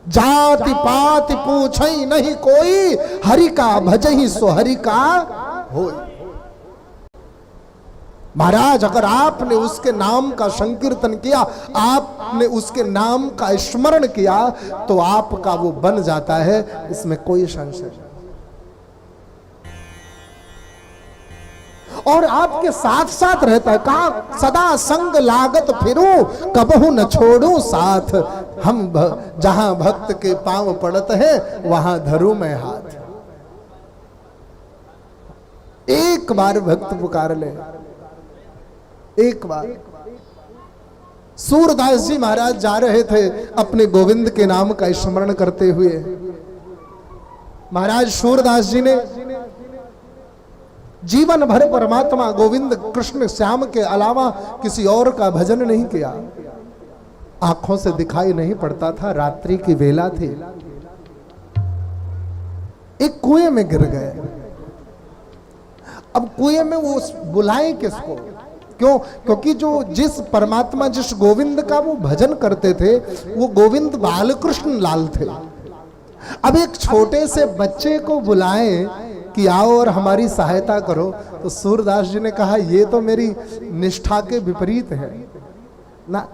जाति पाति पूछई नहीं कोई, हरि का भजहि सो हरि का होय। महाराज अगर आपने उसके नाम का संकीर्तन किया, आपने उसके नाम का स्मरण किया, तो आपका वो बन जाता है, इसमें कोई संशय नहीं। और आपके साथ साथ रहता है। कहा सदा संग लागत फिरूं, कबहू न छोड़ूं साथ। हम जहां भक्त के पांव पड़त है, वहां धरूं मैं हाथ। एक बार भक्त पुकार ले, एक बार। सूरदास जी महाराज जा रहे थे अपने गोविंद के नाम का स्मरण करते हुए। महाराज सूरदास जी ने जीवन भर परमात्मा गोविंद कृष्ण श्याम के अलावा किसी और का भजन नहीं किया। आंखों से दिखाई नहीं पड़ता था, रात्रि की वेला थी। एक कुएं में गिर गए। अब कुएं में वो बुलाएं किसको? क्यों? क्योंकि जो जिस परमात्मा जिस गोविंद का वो भजन करते थे, वो गोविंद बालकृष्ण लाल थे। अब एक छोटे से बच्चे को बुलाएं कि आओ और हमारी सहायता करो, तो सूरदास जी ने कहा ये तो मेरी निष्ठा के विपरीत है ना।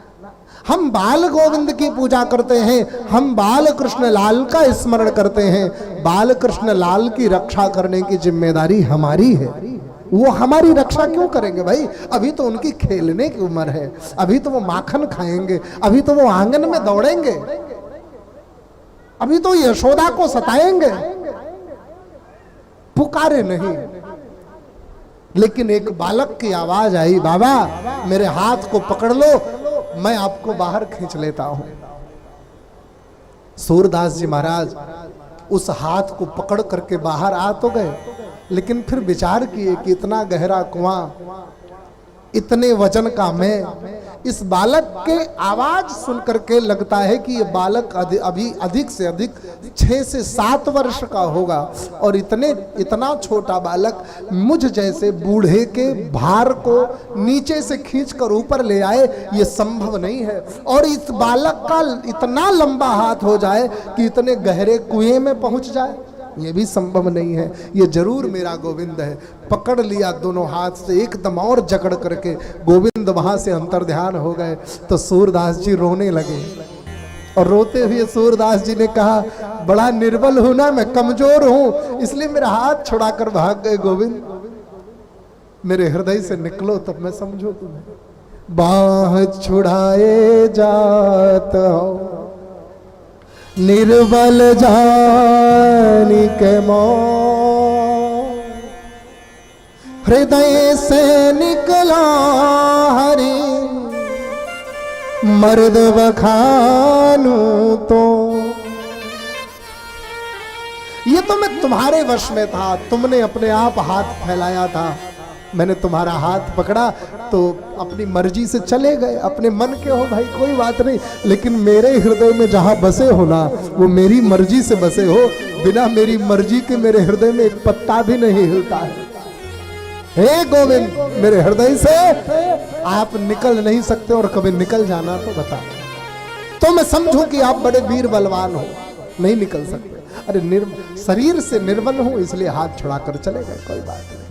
हम बाल गोविंद की पूजा करते हैं, हम बाल कृष्ण लाल का स्मरण करते हैं। बाल कृष्ण लाल की रक्षा करने की जिम्मेदारी हमारी है। वो हमारी रक्षा क्यों करेंगे भाई? अभी तो उनकी खेलने की उम्र है, अभी तो वो माखन खाएंगे, अभी तो वो आंगन में दौड़ेंगे, अभी तो यशोदा को सताएंगे। पुकारे नहीं, लेकिन एक बालक की आवाज आई, बाबा मेरे हाथ को पकड़ लो, मैं आपको बाहर खींच लेता हूं। सूरदास जी महाराज उस हाथ को पकड़ करके बाहर आ तो गए, लेकिन फिर विचार किए कि इतना गहरा कुआं, इतने वजन का मैं, इस बालक के आवाज सुन करके लगता है कि ये बालक अभी अधिक से अधिक 6 से 7 वर्ष का होगा, और इतना छोटा बालक मुझ जैसे बूढ़े के भार को नीचे से खींचकर ऊपर ले आए, ये संभव नहीं है। और इस बालक का इतना लंबा हाथ हो जाए कि इतने गहरे कुएं में पहुंच जाए, ये भी संभव नहीं है। ये जरूर मेरा गोविंद है। पकड़ लिया दोनों हाथ से एकदम और जकड़ करके, गोविंद वहां से अंतर्ध्यान हो गए। तो सूरदास जी रोने लगे, और रोते हुए सूरदास जी ने कहा, बड़ा निर्बल हूं ना, मैं कमजोर हूं, इसलिए मेरा हाथ छुड़ाकर भाग गए। गोविंद मेरे हृदय से निकलो तब मैं समझू तुम्हें। बाह छुड़ाए जात हो निर्बल जानी के मोह, हृदय से निकला हरि मर्द बखानू। तो ये तो मैं तुम्हारे वश में था, तुमने अपने आप हाथ फैलाया था, मैंने तुम्हारा हाथ पकड़ा तो अपनी मर्जी से चले गए। अपने मन के हो भाई, कोई बात नहीं, लेकिन मेरे हृदय में जहां बसे हो ना, वो मेरी मर्जी से बसे हो। बिना मेरी मर्जी के मेरे हृदय में एक पत्ता भी नहीं हिलता है। हे गोविंद, मेरे हृदय से आप निकल नहीं सकते, और कभी निकल जाना तो बता, तो मैं समझूं कि आप बड़े वीर बलवान हो। नहीं निकल सकते। अरे शरीर से निर्बल हूं, इसलिए हाथ छुड़ाकर चले गए, कोई बात नहीं।